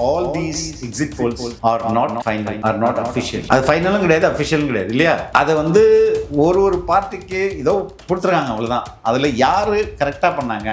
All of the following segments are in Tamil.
all these exit polls are not final, are not official. அது ஃபைனலும் கிடையாது, அஃபிஷியலும் கிடையாது இல்லையா? அதை வந்து ஒரு பார்ட்டிக்கு ஏதோ கொடுத்துருக்காங்க, அவ்வளோதான். அதில் யார் கரெக்டாக பண்ணாங்க,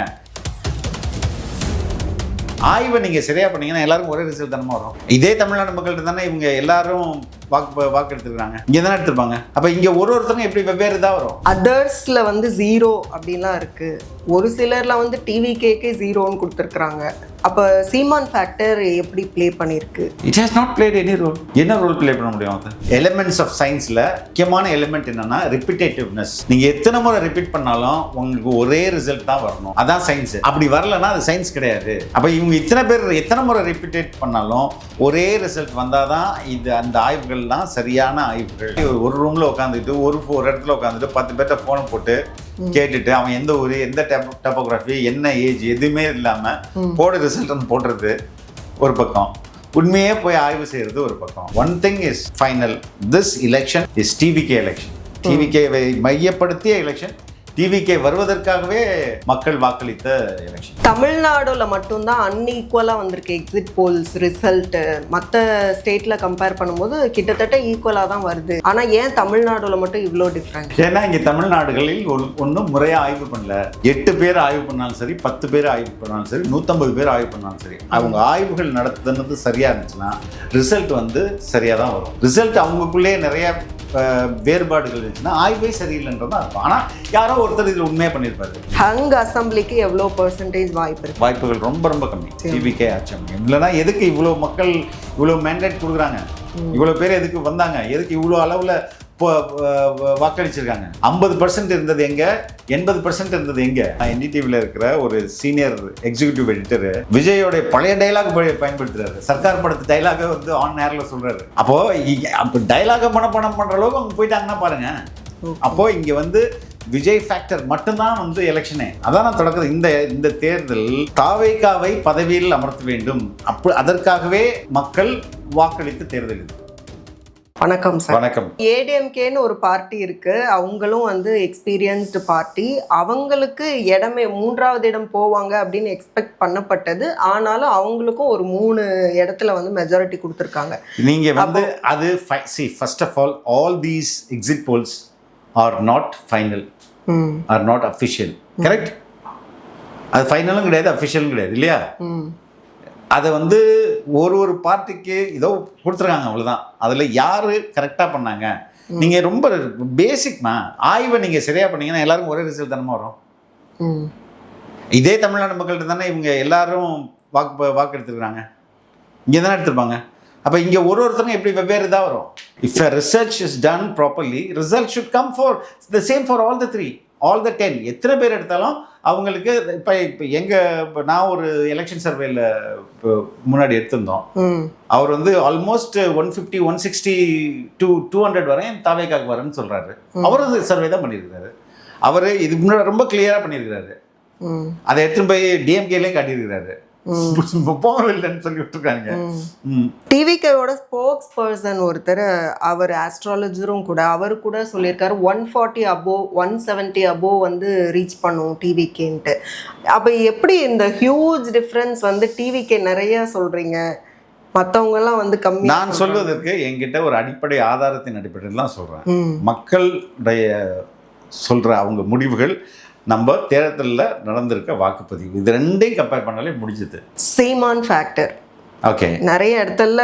ஆய்வை நீங்கள் சரியாக பண்ணீங்கன்னா எல்லாருக்கும் ஒரே ரிசல்ட் தானே வரும். இதே தமிழ்நாடு மக்கள்கிட்ட தானே இவங்க எல்லாரும் வாக்கு எடுத்துருக்காங்க, இங்கே தானே எடுத்துருப்பாங்க. அப்போ இங்கே ஒருத்தருக்கும் எப்படி வெவ்வேறு தான் வரும். அதர்ஸில் வந்து 0 அப்படின்லாம் இருக்குது. ஒரு சிலரில் வந்து டிவிகேக்கு 0ன்னு கொடுத்துருக்குறாங்க. அப்போ சீமான் ஃபேக்டர் எப்படி ப்ளே பண்ணியிருக்கு? It has not played any role. என்ன ரோல் ப்ளே பண்ண முடியும்? அது எலிமெண்ட்ஸ் ஆஃப் சயின்ஸில் முக்கியமான எலிமெண்ட் என்னன்னா ரிப்பீட்டேட்டிவ்னஸ். நீங்கள் எத்தனை முறை ரிப்பீட் பண்ணாலும் உங்களுக்கு ஒரே ரிசல்ட் தான் வரணும், அதான் சயின்ஸ். அப்படி வரலன்னா அது சயின்ஸ் கிடையாது. அப்போ இவங்க இத்தனை பேர் எத்தனை முறை ரிப்பீட்டேட் பண்ணாலும் ஒரே ரிசல்ட் வந்தால் தான் இது அந்த ஆய்வுகள் தான் சரியான ஆய்வுகள். ஒரு ரூமில் உட்காந்துட்டு ஒரு இடத்துல உட்காந்துட்டு 10 பேர்ட்ட ஃபோனை போட்டு கேட்டுட்டு அவன் எந்த ஊர், எந்த டெப்போகிராஃபி, என்ன ஏஜ் எதுவுமே இல்லாமல் போட ரிசல்ட்னு போடுறது ஒரு பக்கம், உண்மையே போய் ஆய்வு செய்கிறது ஒரு பக்கம். One thing is final, this election is TVK election. டிவிகேவை மையப்படுத்திய எலெக்ஷன், டிவிகே வருவதற்காகவே மக்கள் வாக்களித்த எலெக்ஷன். தமிழ்நாடுல மட்டும்தான் அன்ஈக்குவலாக வந்திருக்கு எக்ஸிட் போல்ஸ் ரிசல்ட்டு. மற்ற ஸ்டேட்டில் கம்பேர் பண்ணும்போது கிட்டத்தட்ட ஈக்குவலாக தான் வருது. ஆனால் ஏன் தமிழ்நாடுல மட்டும் இவ்வளோ டிஃப்ரெண்ட்? ஏன்னா இங்கே தமிழ்நாடுகளில் ஒன்றும் முறையாக ஆய்வு பண்ணல. 8 பேர் ஆய்வு பண்ணாலும் சரி, 10 பேர் ஆய்வு பண்ணாலும் சரி, 150 பேர் ஆய்வு பண்ணாலும் சரி, அவங்க ஆய்வுகள் நடத்துனது சரியாக இருந்துச்சுன்னா ரிசல்ட் வந்து சரியாக தான் வரும். ரிசல்ட் அவங்களுக்குள்ளே நிறைய வேறுபாடுகள் இருந்துச்சுன்னா ஆய்வே சரியில்லைன்றது தான் இருக்கும். ஆனால் யாரோ ஒருத்தர் இதில் உண்மையாக பண்ணியிருப்பாரு. ஹங் அசம்பிளிக்கு எவ்வளோ பெர்சன்டேஜ் வாய்ப்பு இருக்கு? வாய்ப்புகள் ரொம்ப ரொம்ப கம்மி. டிவிகே ஆட்சி இல்லைன்னா எதுக்கு இவ்வளோ மக்கள் இவ்வளோ மேண்டேட் கொடுக்குறாங்க, இவ்வளோ பேர் எதுக்கு வந்தாங்க, எதுக்கு இவ்வளோ அளவில் வாக்களிச்சிருக்காங்க? 50% இருந்தது எங்க, 80% இருந்தது எங்க? என்டிடிவியில் இருக்கிற ஒரு சீனியர் எக்ஸிக்யூட்டிவ் எடிட்டர் விஜயோட பழைய டைலாக் பயன்படுத்துறாரு. சர்க்கார் படத்து டைலாக வந்து ஆன் நேரில் சொல்றாரு. அப்போ டைலாக மனப்பாடம் பண்ற அளவுக்கு அவங்க போயிட்டாங்கன்னா பாருங்க. அப்போ இங்க வந்து விஜய் ஃபேக்டர் மட்டும்தான் வந்து எலெக்ஷனே. அதான் நான் தொடக்கது. இந்த தேர்தல் தாவேகாவை பதவியில் அமர்த்த வேண்டும், அதற்காகவே மக்கள் வாக்களித்து தேர்தல் இது. வணக்கம் சார். வணக்கம். ஏடிஎம்கேன்னு ஒரு பார்ட்டி இருக்கு, அவங்களும் வந்து எக்ஸ்பீரியன்ஸ்டு பார்ட்டி. அவங்களுக்கு இடமே 3வது இடம் போவாங்க அப்படின்னு எக்ஸ்பெக்ட் பண்ணப்பட்டது. ஆனாலும் அவங்களுக்கும் ஒரு 3 இடத்துல வந்து மெஜாரிட்டி கொடுத்துருக்காங்க. நீங்க வந்து அது first of all these exit polls are not final, or not official. Correct? அது ஃபைனலும் கிடையாது, அஃபிஷியலும் கிடையாது இல்லையா? அதை வந்து ஒரு பார்ட்டிக்கு ஏதோ கொடுத்துருக்காங்க, அவ்வளோதான். அதில் யார் கரெக்டாக பண்ணாங்க, நீங்கள் ரொம்ப பேசிக்மா ஆய்வை நீங்கள் சரியாக பண்ணீங்கன்னா எல்லாருக்கும் ஒரே ரிசல்ட் தானே வரும். இதே தமிழ்நாடு மக்கள்கிட்ட தானே இவங்க எல்லாரும் வாக்கு எடுத்துருக்குறாங்க, இங்கே தானே எடுத்துருப்பாங்க. அப்போ இங்கே ஒருத்தருக்கும் எப்படி வெவ்வேறு தான் வரும். If a research is done properly, result should come for the same for all the 3, all the 10. எத்தனை பேர் எடுத்தாலும் அவங்களுக்கு இப்போ நான் ஒரு எலெக்ஷன் சர்வேல முன்னாடி எடுத்திருந்தோம். அவர் வந்து ஆல்மோஸ்ட் 150, 160 to 200 வரையும் தாவேகாக்கு வரேன்னு சொல்றாரு. அவரும் சர்வே தான் பண்ணியிருக்காரு. அவர் இதுக்கு முன்னாடி ரொம்ப கிளியரா பண்ணியிருக்கிறாரு. அதை எடுத்துன்னு போய் டிஎம்கேலையும் காட்டியிருக்கிறாரு. டிவிகேவோட ஸ்போக்ஸ் பர்சன் ஒருத்தர், அவர் ஆஸ்ட்ராலஜரும் கூட, அவர் கூட சொல்லியிருக்காரு 140 above 170 above வந்து ரீச் பண்ணும் டிவிகேன்ட்டு. அப்போ எப்படி இந்த ஹியூஜ் டிஃப்ரென்ஸ் வந்து டிவிகே நிறைய சொல்றீங்க, மற்றவங்கெல்லாம் வந்து கம்மி? நான் சொல்வதற்கு என்கிட்ட ஒரு அடிப்படை ஆதாரத்தின் அடிப்படையில் தான் சொல்றேன். மக்களுடைய சொல்ற அவங்க முடிவுகள், நம்ம தேர்தலில் நடந்திருக்க வாக்குப்பதிவு, இது ரெண்டையும் கம்பேர் பண்ணாலே முடிஞ்சது. சீமான் ஃபேக்டர். ஓகே. நிறைய இடத்துல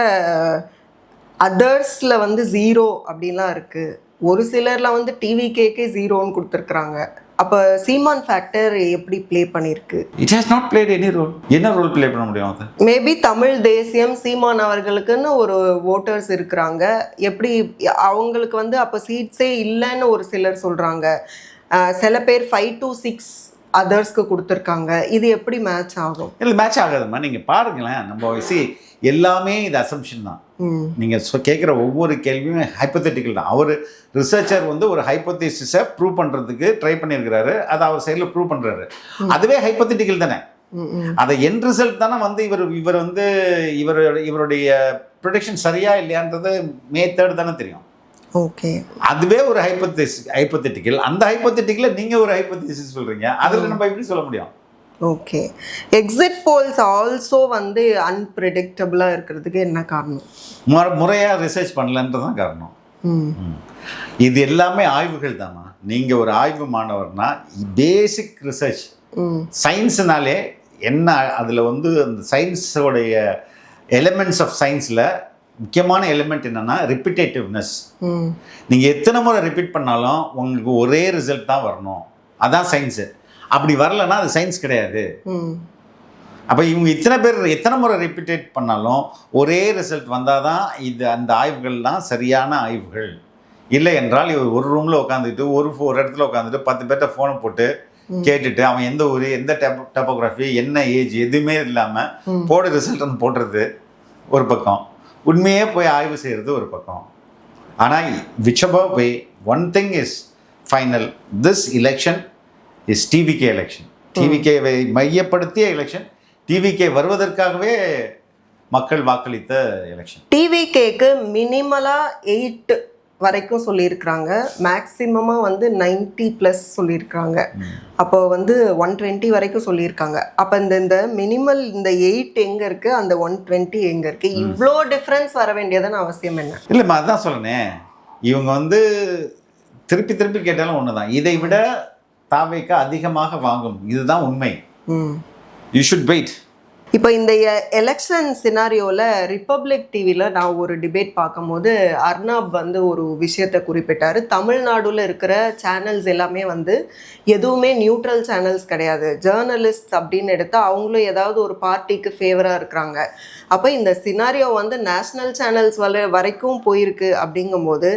அதர்ஸில் வந்து 0 அப்படின்லாம் இருக்குது. ஒரு சிலரில் வந்து டிவிகேக்கு 0ன்னு கொடுத்துருக்குறாங்க. அப்போ சீமான் ஃபேக்டர் எப்படி ப்ளே பண்ணியிருக்கு? It has not played any role. என்ன ரோல் ப்ளே பண்ண முடியும்? அது மேபி தமிழ் தேசியம் சீமான் அவர்களுக்குன்னு ஒரு ஓட்டர்ஸ் இருக்கிறாங்க. எப்படி அவங்களுக்கு வந்து அப்போ சீட்ஸே இல்லைன்னு ஒரு சிலர் சொல்கிறாங்க. சில பேர் 5 to 6 அதர்ஸ்க்கு கொடுத்துருக்காங்க. இது எப்படி மேட்ச் ஆகும்? இல்லை, மேட்ச் ஆகாதுமா. நீங்கள் பாருங்களேன், நம்ம எல்லாமே இது அசம்ஷன் தான். நீங்கள் கேட்குற ஒவ்வொரு கேள்வியும் ஹைப்போதெட்டிக்கல் தான். அவர் ரிசர்ச்சர் வந்து ஒரு ஹைப்போதீசிஸை ப்ரூவ் பண்ணுறதுக்கு ட்ரை பண்ணியிருக்கிறாரு, அதை அவர் சைடில் ப்ரூவ் பண்ணுறாரு. அதுவே ஹைப்போதெட்டிக்கல் தானே. அதை என் ரிசல்ட் தானே வந்து இவர் வந்து இவருடைய ப்ரொடக்ஷன் சரியா இல்லையான்றது May 3 தானே தெரியும். ஓகே. அதுவே ஒரு ஹைப்போதெட்டிக்கல். அந்த ஹைப்போதெட்டிக்கல நீங்க ஒரு ஹைப்போதீசிஸ் சொல்றீங்க, அதுல நம்ம எப்படி சொல்ல முடியும்? ஓகே. எக்ஸிட் போல்ஸ் ஆல்சோ வந்து அன்பிரடிக்டபிளாக இருக்கிறதுக்கு என்ன காரணம்? முறையாக ரிசர்ச் பண்ணலன்றது தான் காரணம். இது எல்லாமே ஆய்வுகள் தாம்மா. நீங்கள் ஒரு ஆய்வு மாணவர்னா பேசிக் ரிசர்ச் சயின்ஸுனாலே என்ன, அதில் வந்து அந்த சயின்ஸோடைய எலிமெண்ட்ஸ் ஆஃப் சயின்ஸில் முக்கியமான எலிமெண்ட் என்னென்னா ரிப்பீட்டேட்டிவ்னஸ். நீங்கள் எத்தனை முறை ரிப்பீட் பண்ணாலும் உங்களுக்கு ஒரே ரிசல்ட் தான் வரணும், அதான் சயின்ஸு. அப்படி வரலைன்னா அது சயின்ஸ் கிடையாது. அப்போ இவங்க எத்தனை முறை ரிப்பீட்டேட் பண்ணாலும் ஒரே ரிசல்ட் வந்தால் தான் இது அந்த ஆய்வுகள்லாம் சரியான ஆய்வுகள். இல்லை என்றால் இவர் ஒரு ரூமில் உட்காந்துட்டு ஒரு இடத்துல உட்காந்துட்டு 10 பேர்கிட்ட ஃபோனை போட்டு கேட்டுட்டு அவன் எந்த ஊர், எந்த டெப்போகிராஃபி, என்ன ஏஜ் எதுவுமே இல்லாமல் போட ரிசல்ட் போடுறது ஒரு பக்கம், உண்மையே போய் ஆய்வு செய்கிறது ஒரு பக்கம். ஆனால் whichever way, one thing is final, this election is TVK election. டிவிகேவை மையப்படுத்திய எலெக்ஷன், டிவிகே வருவதற்காகவே மக்கள் வாக்களித்த எலெக்ஷன். டிவிகேக்கு மினிமலாக 8 வரைக்கும் சொல்லியிருக்கிறாங்க, மேக்ஸிமமாக வந்து 90+ சொல்லியிருக்காங்க. அப்போ வந்து 120 வரைக்கும் சொல்லியிருக்காங்க. அப்போ இந்த மினிமல் இந்த 8 எங்கே இருக்குது, அந்த 120 எங்கே இருக்குது? இவ்வளோ டிஃப்ரென்ஸ் வர வேண்டியதான அவசியம் என்ன? இல்லைம்மா, அதான் சொல்லணேன். இவங்க வந்து திருப்பி திருப்பி கேட்டாலும் ஒன்று தான், இதை விட தாவேக்கு அதிகமாக வாங்கும், இதுதான் உண்மை. You should wait. இப்போ இந்த எலெக்ஷன் சினாரியோவில் ரிப்பப்ளிக் டிவியில் நான் ஒரு டிபேட் பார்க்கும்போது அர்னாப் வந்து ஒரு விஷயத்தை குறிப்பிட்டார். தமிழ்நாடுல இருக்கிற சேனல்ஸ் எல்லாமே வந்து எதுவுமே நியூட்ரல் சேனல்ஸ் கிடையாது, ஜேர்னலிஸ்ட் அப்படின்னு எடுத்தால் அவங்களும் ஏதாவது ஒரு பார்ட்டிக்கு ஃபேவராக இருக்கிறாங்க. அப்போ இந்த சினாரியோ வந்து நேஷ்னல் சேனல்ஸ் வரைக்கும் போயிருக்கு. அப்படிங்கும்போது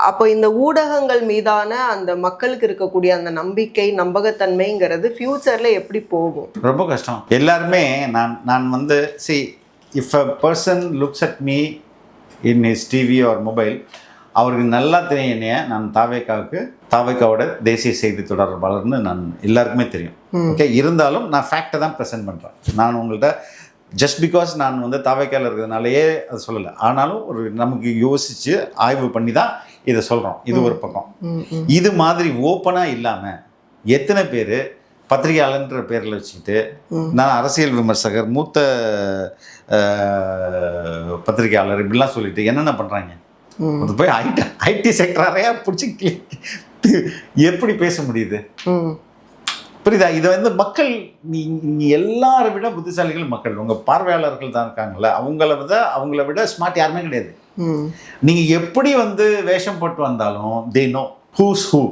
அப்போ இந்த ஊடகங்கள் மீதான அந்த மக்களுக்கு இருக்கக்கூடிய அந்த நம்பிக்கை, நம்பகத்தன்மைங்கிறது ஃபியூச்சரில் எப்படி போகும்? ரொம்ப கஷ்டம். எல்லாருமே நான் வந்து if a person looks at me in his TV R mobile, அவருக்கு நல்லா தெரியும் என்னைய நான் தாவேக்காவோட தேசிய செய்தி தொடர்பாளர்னு நான் எல்லாருக்குமே தெரியும். ஓகே, இருந்தாலும் நான் ஃபேக்டை தான் ப்ரெசென்ட் பண்ணுறேன். நான் உங்கள்கிட்ட ஜஸ்ட் பிகாஸ் நான் வந்து தாவேக்காவில் இருக்கிறதுனாலேயே அதை சொல்லலை, ஆனாலும் ஒரு நமக்கு யோசித்து ஆய்வு பண்ணி தான் இதை சொல்கிறோம். இது ஒரு பக்கம். இது மாதிரி ஓப்பனாக இல்லாமல் எத்தனை பேர் பத்திரிகையாளர்ன்ற பேரில் வச்சுக்கிட்டு, நான் அரசியல் விமர்சகர், மூத்த பத்திரிகையாளர் இப்படிலாம் சொல்லிட்டு என்னென்ன பண்ணுறாங்க, அது போய் ஐடி செக்டரையா பிடிச்சி எப்படி பேச முடியுது? புரியுதா? இதை வந்து மக்கள், நீ எல்லாரை விட புத்திசாலிகள் மக்கள், உங்கள் பார்வையாளர்கள் தான் இருக்காங்கல்ல, அவங்கள விட ஸ்மார்ட் யாருமே கிடையாது. நீங்கள் எப்படி வந்து வேஷம் போட்டு வந்தாலும் தே நோ ஹூஸ் ஹூ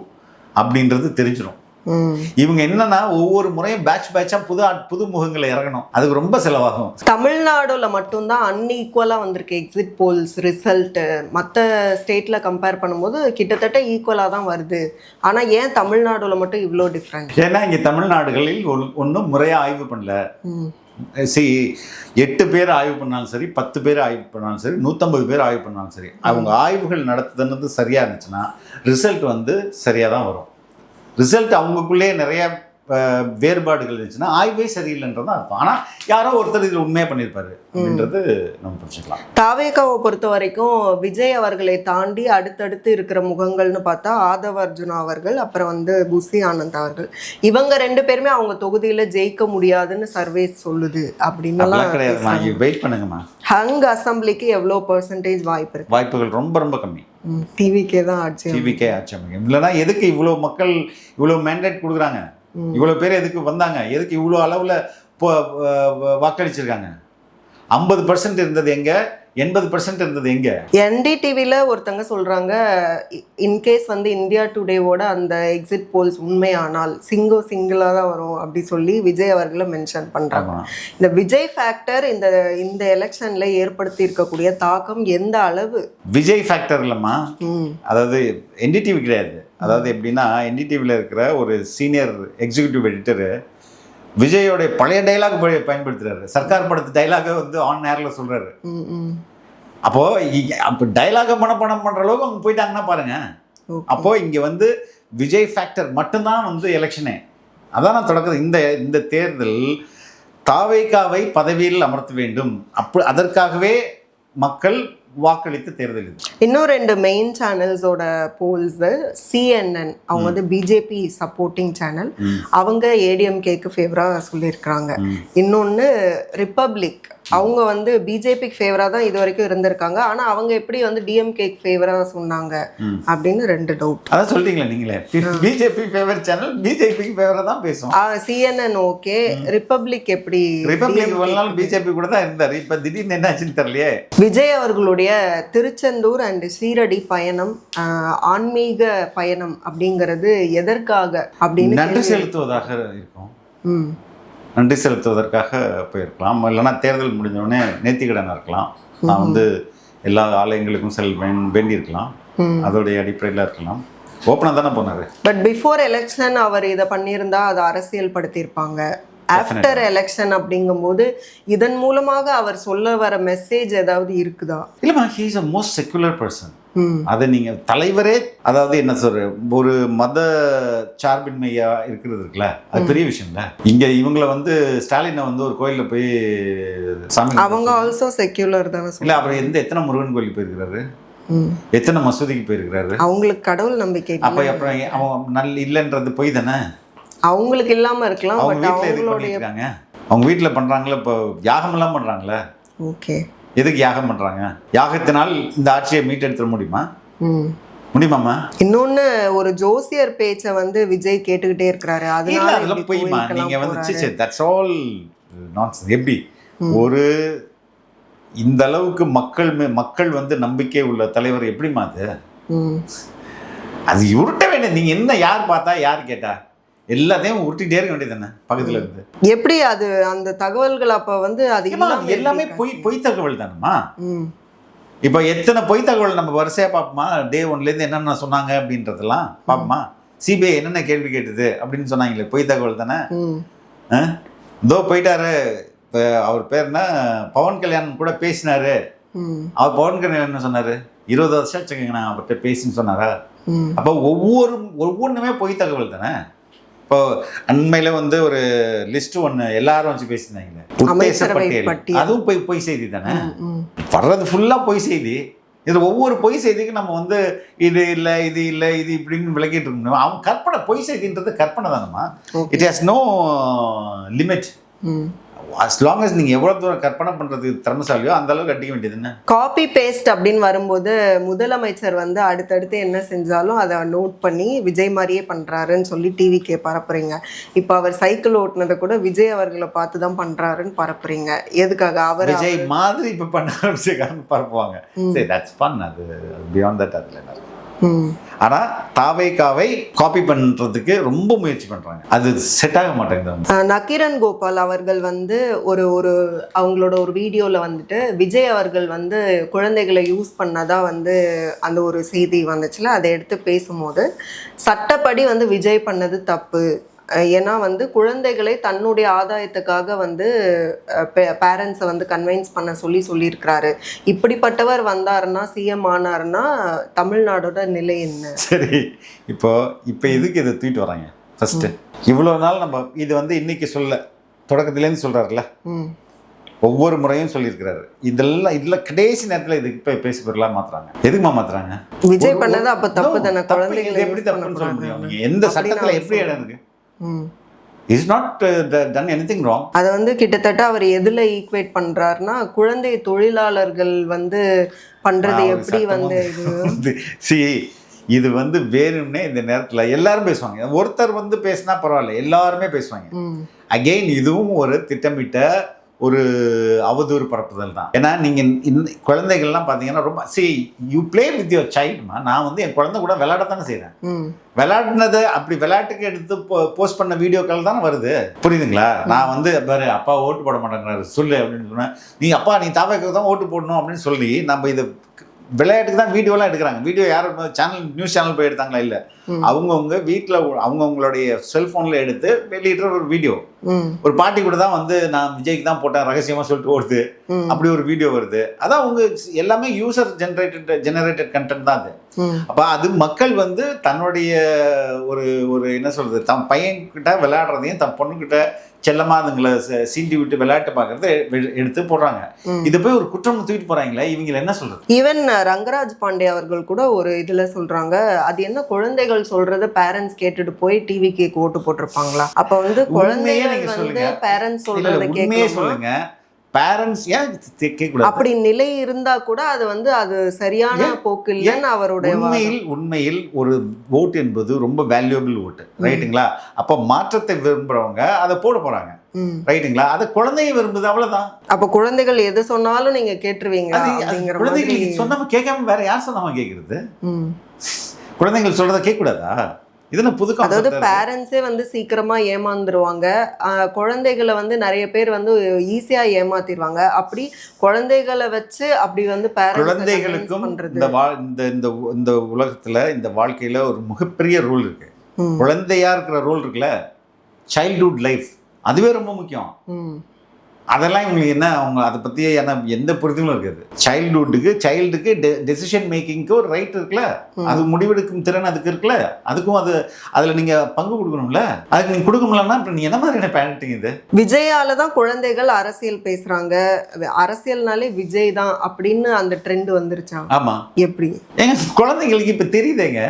அப்படின்றது தெரிஞ்சிடும். இவங்க என்னன்னா ஒவ்வொரு முறையும் பேட்சா புது முகங்களை இறங்கணும், அதுக்கு ரொம்ப செலவாகும். தமிழ்நாடுல மட்டும்தான் அன்ஈக்குவலா வந்திருக்கு எக்ஸிட் போல்ஸ் ரிசல்ட். மற்ற ஸ்டேட்ல கம்பேர் பண்ணும்போது கிட்டத்தட்ட ஈக்குவலா தான் வருது. ஆனா ஏன் தமிழ்நாடுல மட்டும் இவ்வளோ டிஃப்ரெண்ட்? ஏன்னா இங்க தமிழ்நாடுகளில் ஒன்றும் முறையா ஆய்வு பண்ணல. 8 பேர் ஆய்வு பண்ணாலும் சரி, 10 பேர் ஆய்வு பண்ணாலும் சரி, 150 பேர் ஆய்வு பண்ணாலும் சரி, அவங்க ஆய்வுகள் நடத்துதுன்றது சரியா இருந்துச்சுன்னா ரிசல்ட் வந்து சரியா தான் வரும். ரிசல்ட் அவங்களுக்குள்ளே நிறைய வேறுபாடுகள் இருந்துச்சுன்னா ஆய்வே சரியில்லைன்றது தான் அர்த்தம். ஆனால் யாரோ ஒருத்தர் இதில் உண்மையாக பண்ணியிருப்பாரு அப்படின்றது நம்ம புரிஞ்சுக்கலாம். தாவேகாவை பொறுத்த வரைக்கும் விஜய் அவர்களை தாண்டி அடுத்தடுத்து இருக்கிற முகங்கள்னு பார்த்தா ஆதவ அர்ஜுனா அவர்கள், அப்புறம் வந்து புசி ஆனந்த் அவர்கள். இவங்க 2 பேருமே அவங்க தொகுதியில் ஜெயிக்க முடியாதுன்னு சர்வே சொல்லுது அப்படின்னுலாம் கிடையாதுமா. வெயிட் பண்ணுங்கம்மா. ஹங் அசம்பிளிக்கு எவ்வளோ % வாய்ப்பு இருக்கு? வாய்ப்புகள் ரொம்ப ரொம்ப கம்மி. டிவிகே தான் ஆட்சி. டிவிகே ஆட்சி அமைக்கும். இல்லைன்னா எதுக்கு இவ்வளோ மக்கள் இவ்வளோ மேண்டேட் கொடுக்குறாங்க? இவ்வளோ பேர் எதுக்கு வந்தாங்க? எதுக்கு இவ்வளோ அளவில் வாக்களிச்சிருக்காங்க? 50% இருந்தது எங்க, 80% இருந்தது எங்க? NDTVல ஒருத்தங்க சொல்றாங்க, இன்கேஸ் வந்து இந்தியா டுடேவோட அந்த எக்ஸிட் போல்ஸ் உண்மையானால் சிங்கிளா தான் வரும் அப்படி சொல்லி விஜய் அவர்களை மென்ஷன் பண்றாங்க. இந்த விஜய் ஃபேக்டர் இந்த எலெக்ஷன்ல ஏற்படுத்தி இருக்கக்கூடிய தாக்கம் எந்த அளவு? விஜய் ஃபேக்டர் இல்லம்மா, அதாவது NDTV கிடையாது. அதாவது எப்படின்னா, NDTVல இருக்கிற ஒரு சீனியர் எக்ஸிக்யூட்டிவ் எடிட்டரு விஜயோடைய பழைய டைலாக் பயன்படுத்துறாரு. சர்க்கார் படத்து டைலாக வந்து ஆன் நேரில் சொல்றாரு. அப்போ டைலாக மனப்பாடம் பண்ற அளவுக்கு அவங்க போயிட்டாங்கன்னா பாருங்க. அப்போ இங்க வந்து விஜய் ஃபேக்டர் மட்டும்தான் வந்து எலெக்ஷனே. அதான் நான் தொடக்கிறது. இந்த தேர்தல் தாவேகாவை பதவியில் அமர்த்த வேண்டும், அதற்காகவே மக்கள் வாக்களித்து தேர்தல் இது. இன்னும் 2 மெயின் சேனல்ஸோட போல்ஸ் CNN அவங்க வந்து பிஜேபி சப்போர்ட்டிங் சேனல், அவங்க ஏடிஎம்கேக்கு ஃபேவராக சொல்லியிருக்கிறாங்க. இன்னொன்று ரிப்பப்ளிக், அவங்க வந்து பிஜேபிக்கு ஃபேவராக தான் இது வரைக்கும் இருந்திருக்காங்க. ஆனால் அவங்க எப்படி வந்து டிஎம்கேக்கு ஃபேவராக சொன்னாங்க அப்படின்னு 2 டவுட். அதான் சொல்லிட்டீங்களா நீங்களே, பிஜேபி ஃபேவர் சேனல் பிஜேபிக்கு ஃபேவராக தான் பேசும். CNN ஓகே, ரிப்பப்ளிக் எப்படி? ரிப்பப்ளிக் இவ்வளவு நாள் பிஜேபி கூட தான் இருந்தார், இப்போ திடீர்னு என்ன ஆச்சுன்னு தெரியலையே. விஜய் அவர்களுடைய திருச்செந்தூர் அண்ட் சீரடி பயணம், ஆன்மீக பயணம் அப்படிங்கிறது எதற்காக அப்படின்னு நன்றி செலுத்துவதாக இருக்கும். நன்றி செலுத்துவதற்காக போயிருக்கலாம், இல்லைன்னா தேர்தல் முடிஞ்சவுடனே நேர்த்திக்கடன் இருக்கலாம். நான் வந்து எல்லா ஆலயங்களுக்கும் வேண்டியிருக்கலாம், அதோடைய அடிப்படையில் இருக்கலாம். ஓப்பனாக தானே போனார். பட் பிஃபோர் எலெக்ஷன் அவர் இதை பண்ணியிருந்தா அதை அரசியல் படுத்தியிருப்பாங்க. ஆஃப்டர் எலெக்ஷன் அப்படிங்கும்போது இதன் மூலமாக அவர் சொல்ல வர மெசேஜ் ஏதாவது இருக்குதா? இல்லைம்மா, he is a most secular person. அதை நீங்கள் தலைவரே, அதாவது என்ன சொல்ற, ஒரு மத சார்பின்மையா இருக்கிறது இருக்குல்ல, அது பெரிய விஷயம் இல்லை. இங்கே இவங்களை வந்து ஸ்டாலினை வந்து ஒரு கோயிலில் போய் சாமி, அவங்க ஆல்சோ செக்யூலர் தானே. இல்லை, அப்புறம் எத்தனை முருகன் கோயிலுக்கு போயிருக்கிறாரு, எத்தனை மசூதிக்கு போயிருக்கிறாரு. அவங்களுக்கு கடவுள் நம்பிக்கை அப்போ அப்புறம் அவன் இல்லைன்றது போய் தானே. அவங்களுக்கு இல்லாம இருக்கலாம், அவங்க வீட்டில் எதுக்கு பண்ணியிருக்காங்க, அவங்க வீட்டில் பண்ணுறாங்களே, இப்போ யாகமெல்லாம் பண்ணுறாங்களே. ஓகே, எதுக்கு யாகம் பண்றாங்க? யாகத்தினால் இந்த ஆட்சியை மீட்டெடுத்துட முடியுமா? முடியுமாமா? இன்னொன்னு, ஒரு ஜோசியர் பேச்சை வந்து விஜய் கேட்டுக்கிட்டே இருக்கிறாரு, அதெல்லாம் போய்மா. நீங்க வந்து தட்ஸ் ஆல் நான்சென்ஸ். எப்படி ஒரு இந்த அளவுக்கு மக்கள் வந்து நம்பிக்கை உள்ள தலைவர் எப்படிமா அது? அது உருட்ட வேண்டிய. நீங்க என்ன, யார் பார்த்தா யார் கேட்டா எல்லாத்தையும் உருட்டிட்டே இருக்க வேண்டியது தானே பக்கத்துல இருந்து. எப்படி அது அந்த தகவல்கள் அப்ப வந்து அது எல்லாமே பொய் தகவல் தானேம்மா. இப்போ எத்தனை பொய் தகவல் நம்ம வரிசையா பார்ப்போமா? டே 1லேருந்து என்னென்ன சொன்னாங்க அப்படின்றதெல்லாம் பார்ப்போமா? சிபிஐ என்னென்ன கேள்வி கேட்டுது அப்படின்னு சொன்னாங்களே, பொய் தகவல் தானே. இதோ போயிட்டாரு, அவர் பேர் என்ன, பவன் கல்யாணம் கூட பேசினாரு. அவர் பவன் கல்யாணம் என்ன சொன்னாரு, 20 வருஷம் வச்சுக்கோங்க நான் அவர்கிட்ட பேசின்னு சொன்னாரா? அப்போ ஒவ்வொன்றுமே பொய் தகவல் தானே. இப்போ அண்மையில வந்து ஒரு லிஸ்ட் ஒன்று எல்லாரும் வச்சு பேசியிருந்தாங்களே, உத்தேச பட்டியல், அதுவும் பொய் செய்தி தானே. வர்றது ஃபுல்லா பொய் செய்தி. இது ஒவ்வொரு பொய் செய்திக்கு நம்ம வந்து இது இல்லை இது இல்லை இது இப்படின்னு விளக்கிட்டு இருக்கணும். அவன் கற்பனை, பொய் செய்தின்றது கற்பனை தானம்மா. It has no limit. as long as நீங்கள் எவ்வளோ தூரம் கற்பனை பண்ணுறது திறமைசாலியோ அந்த அளவுக்கு கட்டிக்க வேண்டியது என்ன. காப்பி பேஸ்ட் அப்படின்னு வரும்போது முதலமைச்சர் வந்து அடுத்தடுத்து என்ன செஞ்சாலும் அதை நோட் பண்ணி விஜய் மாதிரியே பண்ணுறாருன்னு சொல்லி டிவிக்கே பரப்புறீங்க. இப்போ அவர் சைக்கிள் ஓட்டுனதை கூட விஜய் அவர்களை பார்த்து தான் பண்ணுறாருன்னு பரப்புறீங்க. எதுக்காக? அவர் விஜய் மாதிரி இப்போ பண்ண ஆரம்பிச்சுக்காரன்னு பரப்புவாங்க. சரி, தட்ஸ் ஃபன். அது பியாண்ட் தட் அதில் என்ன. ஆனால் தாவேகாவை காப்பி பண்ணுறதுக்கு ரொம்ப முயற்சி பண்ணுறாங்க, அது செட் ஆக மாட்டேங்குது. நக்கீரன் கோபால் அவர்கள் வந்து ஒரு அவங்களோட ஒரு வீடியோவில் வந்துட்டு விஜய் அவர்கள் வந்து குழந்தைகளை யூஸ் பண்ணதான் வந்து அந்த ஒரு செய்தி வந்துச்சுல, அதை எடுத்து பேசும்போது சட்டப்படி வந்து விஜய் பண்ணது தப்பு. ஏன்னா வந்து குழந்தைகளை தன்னுடைய ஆதாயத்துக்காக வந்து பேரண்ட்ஸை வந்து கன்வின்ஸ் பண்ண சொல்லியிருக்கிறாரு. இப்படிப்பட்டவர் வந்தாருன்னா, சிஎம் ஆனாருன்னா தமிழ்நாடோட நிலை என்ன? சரி, இப்போ எதுக்கு இதை தூக்கிட்டு வராங்க? ஃபர்ஸ்ட் இவ்வளோ நாள் நம்ம இது வந்து இன்னைக்கு சொல்ல தொடக்கத்துலேருந்து சொல்கிறாருல்ல, ஒவ்வொரு முறையும் சொல்லியிருக்கிறாரு. இதில் கடைசி நேரத்தில் இதுக்கு இப்போ பேசி பொருளாக மாற்றுறாங்க. எதுக்குமா மாற்றுறாங்க? விஜய் பண்ணது அப்போ தப்பு தானே. குழந்தைகளை எப்படி தப்புன்னு சொல்ல முடியும்? நீங்கள் எந்த சட்டத்தில் எப்படி இடம் இருக்கு? Is not done anything wrong. அதை வந்து கிட்டத்தட்ட அவர் எதில் ஈக்குவேட் பண்ணுறாருன்னா, குழந்தை தொழிலாளர்கள் வந்து பண்ணுறது எப்படி வந்து இது வந்து வேணும்னே இந்த நேரத்தில் எல்லாரும் பேசுவாங்க. ஒருத்தர் வந்து பேசினா பரவாயில்ல, எல்லாருமே பேசுவாங்க. அகெயின் இதுவும் ஒரு திட்டமிட்ட ஒரு அவதூறு பரப்புதல் தான். ஏன்னா நீங்கள் குழந்தைகள்லாம் பார்த்தீங்கன்னா ரொம்ப யூ பிளே வித் யுவர் சைல்டுமா. நான் வந்து என் குழந்தை கூட விளையாடத்தானே செய்கிறேன். விளையாடினது அப்படி விளையாட்டுக்கு எடுத்து போஸ்ட் பண்ண வீடியோக்கள் தானே வருது, புரியுதுங்களா? நான் வந்து பாரு அப்பா ஓட்டு போட மாட்டேங்கிறாரு சொல்லு அப்படின்னு சொன்னேன். நீ தாவேக்கு தான் ஓட்டு போடணும் அப்படின்னு சொல்லி நம்ம இதை விளையாட்டுக்கு தான் வீடியோலாம் எடுக்கிறாங்க. வீடியோ யாரும் நியூஸ் சேனல் போய் எடுத்தாங்களா? இல்லை, அவங்கவுங்க வீட்டில் அவங்கவுங்களுடைய செல்ஃபோனில் எடுத்து வெளியிடுற ஒரு வீடியோ. ஒரு பாட்டி கூட தான் வந்து நான் விஜய்க்கு தான் போட்டேன் ரகசியமாக சொல்லிட்டு ஓடுது, அப்படி ஒரு வீடியோ வருது. அதான் அவங்க எல்லாமே யூசர் ஜெனரேட்டட் கண்டென்ட் தான் அது. அப்போ அது மக்கள் வந்து தன்னுடைய ஒரு என்ன சொல்றது, தன் பையன்கிட்ட விளையாடுறதையும் தன் பொண்ணுக்கிட்ட செல்லமா அதுங்களை சீண்டி விட்டு விளையாட்டு பார்க்கறத எடுத்து போடுறாங்க. இது போய் ஒரு குற்றம் தூக்கிட்டு போறாங்களே, இவங்களை என்ன சொல்றது? ஈவன் ரங்கராஜ் பாண்டே அவர்கள் கூட ஒரு இதுல சொல்றாங்க, அது என்ன குழந்தைகள் சொல்றத பேரண்ட்ஸ் கேட்டுட்டு போய் டிவி கேக்கு ஓட்டு போட்டிருப்பாங்களா? அப்ப வந்து குழந்தைகள் வந்து பேரண்ட்ஸ் சொல்றத சொல்லுங்க, பேரண்ட்ஸ் ஏன் கேட்கக்கூடாது? அப்படி நிலை இருந்தா கூட அது வந்து அது சரியான போக்கு இல்லைன்னு அவருடைய உண்மையில் ஒரு ஓட்டு என்பது ரொம்ப வேல்யூபிள் ஓட்டு, ரைட்டுங்களா? அப்போ மாற்றத்தை விரும்புறவங்க அதை போட போறாங்க, ரைட்டுங்களா? அது குழந்தைங்க விரும்புது, அவ்வளவுதான். அப்ப குழந்தைகள் எது சொன்னாலும் நீங்க கேட்டுருவீங்க. குழந்தைகள் சொன்னவங்க கேட்காம வேற யார் சொன்னவங்க கேட்கறது? குழந்தைகள் சொல்றதை கேட்க கூடாதா? அதாவது பேரண்ட்ஸே வந்து சீக்கிரமா ஏமாந்துருவாங்க, குழந்தைகளை வந்து நிறைய பேர் வந்து ஈஸியா ஏமாத்திடுவாங்க. அப்படி குழந்தைகளை வச்சு அப்படி வந்து குழந்தைகளுக்கும் இந்த உலகத்துல இந்த வாழ்க்கையில ஒரு மிகப்பெரிய ரோல் இருக்கு. குழந்தையா இருக்கிற ரோல் இருக்குல்ல, சைல்ட்ஹுட் லைஃப், அதுவே ரொம்ப முக்கியம். அதெல்லாம் இவங்களுக்கு என்ன, அவங்க அதை பற்றி எந்த புரிதலும் இருக்காது. சைல்டுக்கு டெசிஷன் மேக்கிங்க்கு ஒரு ரைட் இருக்குல்ல, அது முடிவெடுக்கும் திறன் அதுக்கு இருக்குல்ல, அதுக்கும் அதில் நீங்கள் பங்கு கொடுக்கணும்ல. அதுக்கு நீங்கள் கொடுக்க முடியலன்னா இப்போ நீங்கள் என்ன மாதிரியான பேரண்டிங் இது? விஜயால தான் குழந்தைகள் அரசியல் பேசுகிறாங்க, அரசியல்னாலே விஜய் தான் அப்படின்னு அந்த ட்ரெண்ட் வந்துருச்சா? ஆமாம். எப்படி எங்க குழந்தைங்களுக்கு இப்போ தெரியுதுங்க,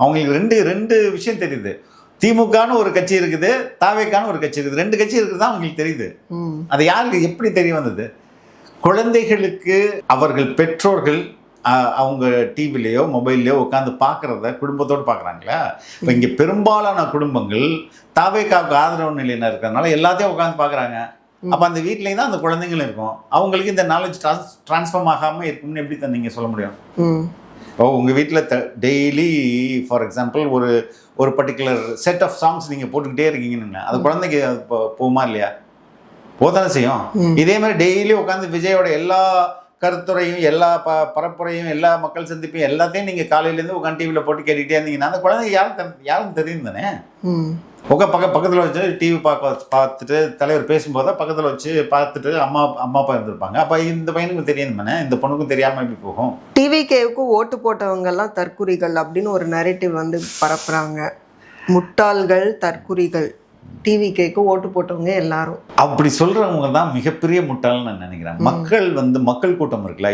அவங்களுக்கு ரெண்டு விஷயம் தெரியுது. திமுகன்னு ஒரு கட்சி இருக்குது, தாவேக்கான ஒரு கட்சி இருக்குது, ரெண்டு கட்சி இருக்குது தான் அவங்களுக்கு தெரியுது. அது யாருக்கு எப்படி தெரிய வந்தது? குழந்தைகளுக்கு அவர்கள் பெற்றோர்கள் அவங்க டிவிலையோ மொபைல்லையோ உட்காந்து பார்க்குறத குடும்பத்தோடு பார்க்குறாங்களா? இப்போ இங்கே பெரும்பாலான குடும்பங்கள் தாவேக்காவுக்கு ஆதரவு நிலையில் இருக்கிறதுனால எல்லாத்தையும் உட்காந்து பார்க்குறாங்க. அப்போ அந்த வீட்லேயும் தான் அந்த குழந்தைங்களும் இருக்கும். அவங்களுக்கு இந்த நாலேஜ் ட்ரான்ஸ்ஃபார்ம் ஆகாமல் இருக்கும்னு எப்படி தான் நீங்கள் சொல்ல முடியும்? உங்கள் வீட்டில் டெய்லி ஃபார் எக்ஸாம்பிள் ஒரு பர்டிகுலர் செட் ஆஃப் சாங்ஸ் நீங்கள் போட்டுக்கிட்டே இருக்கீங்கன்னு, அது குழந்தைக்கு போகுமா இல்லையா? போதானே செய்யும். இதே மாதிரி டெய்லி உட்காந்து விஜயோட எல்லா கருத்துரையும் எல்லா பரப்புரையும் எல்லா மக்கள் சந்திப்பையும் எல்லாத்தையும் நீங்கள் காலையிலேருந்து உட்காந்து டிவியில் போட்டு கேட்டுக்கிட்டே இருந்தீங்கன்னா அந்த குழந்தைங்க யாரும் தெரியும் தானே. பக்கத்தில் வச்சு டிவி பார்த்துட்டு தலைவர் பேசும்போது பக்கத்தில் வச்சு பார்த்துட்டு அம்மா அப்பா இருந்திருப்பாங்க. அப்போ இந்த பையனுக்கும் தெரியும் தானே, இந்த பொண்ணுக்கும் தெரியாமல் எப்படி போகும்? டிவிகேவுக்கு ஓட்டு போட்டவங்கெல்லாம் தற்குறிகள் அப்படின்னு ஒரு நரேட்டிவ் வந்து பரப்புறாங்க. முட்டாள்கள், தற்குறிகள், டிவிகேக்கு ஓட்டு போட்டவங்க எல்லாரும். அப்படி சொல்றவங்க தான் மிகப்பெரிய முட்டாள்னு நான் நினைக்கிறேன். மக்கள் கூட்டம் இருக்குல்ல,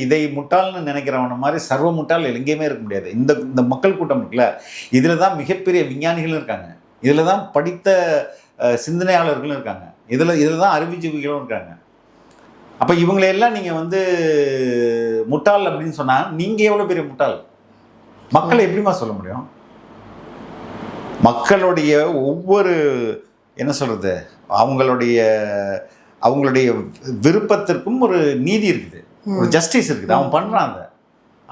இதை முட்டாள்னு நினைக்கிறவன மாதிரி சர்வ முட்டாள் எங்கேயுமே இருக்க முடியாது. இந்த மக்கள் கூட்டம் இருக்குல்ல, இதுல தான் மிகப்பெரிய விஞ்ஞானிகளும் இருக்காங்க, இதுல தான் படித்த சிந்தனையாளர்களும் இருக்காங்க, இதுல தான் அறிவுஜீவிகளும் இருக்காங்க. அப்ப இவங்களையெல்லாம் நீங்க வந்து முட்டாள் அப்படின்னு சொன்னா நீங்க எவ்வளவு பெரிய முட்டாள்? மக்களை எப்படிமா சொல்ல முடியும்? மக்களுடைய ஒவ்வொரு என்ன சொல்றது, அவங்களுடைய விருப்பத்திற்கும் ஒரு நீதி இருக்குது, ஒரு ஜஸ்டிஸ் இருக்குது, அவன் பண்றான்.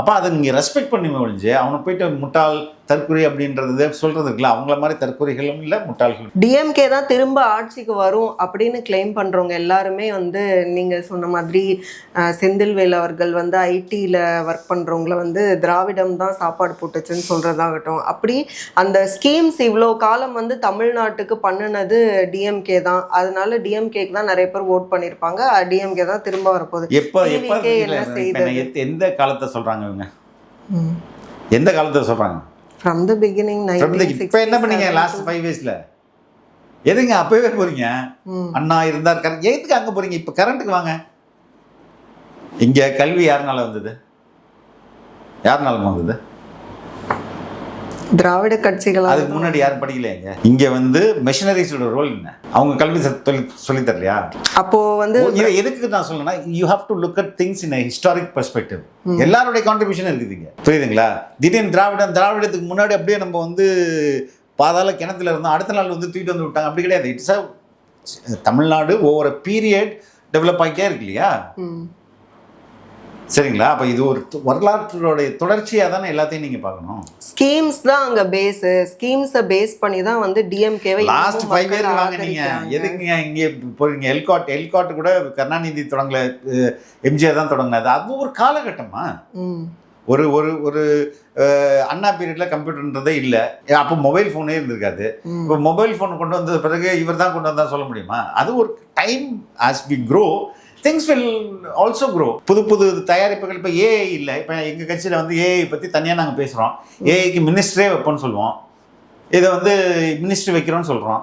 அப்போ அதை நீங்கள் ரெஸ்பெக்ட் பண்ணி ஒழிஞ்சு அவனை போயிட்டு முட்டாள் தற்குறி அப்படின்றது சொல்றது இருக்குல்ல, அவங்கள மாதிரி தற்குறிகளும் இல்லை முட்டாள்கள். டிஎம்கே தான் திரும்ப ஆட்சிக்கு வரும் அப்படின்னு கிளைம் பண்ணுறவங்க எல்லாருமே வந்து நீங்கள் சொன்ன மாதிரி செந்தில்வேல் அவர்கள் வந்து ஐடியில் ஒர்க் பண்ணுறவங்கள வந்து திராவிடம் தான் சாப்பாடு போட்டுச்சுன்னு சொல்கிறதாகட்டும், அப்படி அந்த ஸ்கீம்ஸ் இவ்வளோ காலம் வந்து தமிழ்நாட்டுக்கு பண்ணினது டிஎம்கே தான், அதனால டிஎம்கேக்கு தான் நிறைய பேர் ஓட் பண்ணியிருப்பாங்க, டிஎம்கே தான் திரும்ப வரப்போகுது. என்ன செய்யுது? எந்த காலத்தை சொல்கிறாங்க இவங்க? எந்த காலத்தை சொல்கிறாங்க? From the beginning, இப்போ என்ன பண்ணீங்க லாஸ்ட் 5 இயர்ஸ்ல? எதுங்க அப்பவே போறீங்க? அண்ணா இருந்தார், எதுக்கு அங்கே போறீங்க? இப்போ கரண்ட்டுக்கு வாங்க. இங்கே கல்வி யாருனால வந்தது? யாருனால வந்தது? திராவிட கட்சிகள். அதுக்கு முன்னாடி யாரும் படிக்கலையாங்க? இங்க வந்து மிஷனரிஸோட ரோல் என்ன? அவங்க கல்வி சொல்லி தரலையா? அப்போ வந்து எதுக்கு நான் சொல்லணும்னா, you have to look at things in historic perspective. எல்லாருடைய கான்ட்ரிபியூஷன் இருக்குதுங்க, புரியுதுங்களா? திடீர்னு திராவிடத்துக்கு முன்னாடி அப்படியே நம்ம வந்து பாதாள கிணத்துல இருந்தோம், அடுத்த நாள் வந்து தூக்கிட்டு வந்து விட்டாங்க, அப்படி கிடையாது. இட்ஸ் தமிழ்நாடு ஒவ்வொரு பீரியட் டெவலப் ஆகிட்டே இருக்கு இல்லையா? சரிங்களா? அப்போ இது ஒரு வரலாற்றுடைய தொடர்ச்சியாக தானே எல்லாத்தையும் நீங்கள் பார்க்கணும். ஸ்கீம்ஸ் தான் அங்கே பேஸ், ஸ்கீம்ஸை பேஸ் பண்ணி தான் வந்து டிஎம்கேவை லாஸ்ட் 5 இயர் வாங்க. நீங்கள் எதுக்குங்க இங்கே போறீங்க? எல்காட் கூட கருணாநிதி தொடங்கல, எம்ஜிஆர் தான் தொடங்கினது. அது ஒரு காலகட்டமா? ஒரு ஒரு ஒரு அண்ணா பீரியட்ல கம்ப்யூட்டர்ன்றதே இல்லை, அப்போ மொபைல் ஃபோனே இருந்திருக்காது. இப்போ மொபைல் ஃபோன் கொண்டு வந்த பிறகு இவர் தான் கொண்டு வந்தா சொல்ல முடியுமா? அது ஒரு time. As we grow things will also grow. புது தயாரிப்புகள். இப்போ ஏஐ இல்லை, இப்போ எங்கள் கட்சியில் வந்து ஏஐ பற்றி தனியாக நாங்கள் பேசுகிறோம். ஏஐக்கு மினிஸ்டரே வைப்போன்னு சொல்லுவோம், இதை வந்து மினிஸ்ட்ரி வைக்கிறோன்னு சொல்கிறோம்.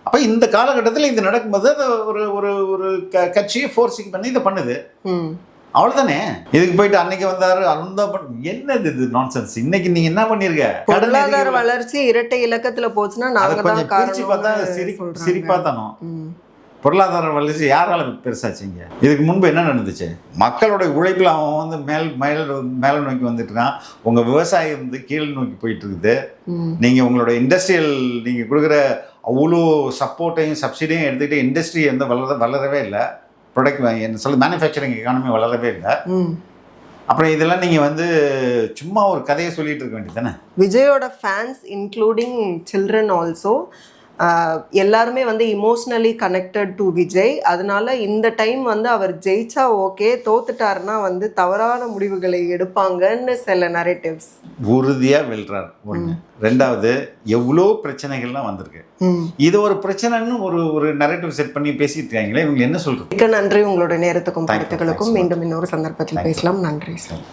அப்போ இந்த காலகட்டத்தில் இது நடக்கும்போது அது ஒரு ஒரு ஒரு கட்சியை ஃபோர்ஸிங் பண்ணி இதை பண்ணுது. அவ்வளவுதானே. இதுக்கு போயிட்டு அன்னைக்கு வந்தாரு அந்த என்னது இது நான்சென்ஸ். இன்னைக்கு நீங்க என்ன பண்ணிருக்க? பொருளாதார வளர்ச்சி இரட்டை இலக்கத்துல போச்சுன்னா நாங்க தான் பிரிச்சு பார்த்தா சிரிப்பா தானோ. பொருளாதார வளர்ச்சி யாரால பெருசாச்சுங்க? இதுக்கு முன்பு என்ன நடந்துச்சு? மக்களோட உழைப்பில் அவன் வந்து மேல நோக்கி வந்துட்டு இருக்கான். உங்க விவசாயம் வந்து கீழ் நோக்கி போயிட்டு இருக்குது. நீங்க உங்களோட இண்டஸ்ட்ரியல் நீங்க கொடுக்குற அவ்வளோ சப்போர்ட்டையும் சப்சிடியும் எடுத்துக்கிட்டு இண்டஸ்ட்ரி வந்து வளரவே இல்லை. ப்ரொடக்ட் என்ன சொல்ல மேனுஃபேக்சரிங் எக்கானமி வளரவே இல்லை. அப்புறம் இதெல்லாம் நீங்கள் வந்து சும்மா ஒரு கதையை சொல்லிட்டு இருக்க வேண்டியது தானே. விஜயோட ஃபேன்ஸ் இன்க்ளூடிங் சில்ட்ரன் ஆல்சோ எல்லாருமே வந்து இமோஷ்னலி கனெக்டட் டு விஜய். அதனால இந்த டைம் வந்து அவர் ஜெயிச்சா ஓகே, தோத்துட்டாருன்னா வந்து தவறான முடிவுகளை எடுப்பாங்கன்னு சில நரேட்டிவ்ஸ். உறுதியாக வெல்றார் ஒன்று. ரெண்டாவது எவ்வளோ பிரச்சனைகள்லாம் வந்திருக்கு. இது ஒரு பிரச்சனைன்னு ஒரு நரேட்டிவ் செட் பண்ணி பேசிட்டு இருக்காங்களே, இவங்க என்ன சொல்றது? மிக்க நன்றி உங்களோட நேரத்துக்கும் கருத்துக்களுக்கும். மீண்டும் இன்னொரு சந்தர்ப்பத்தில் பேசலாம். நன்றி சார்.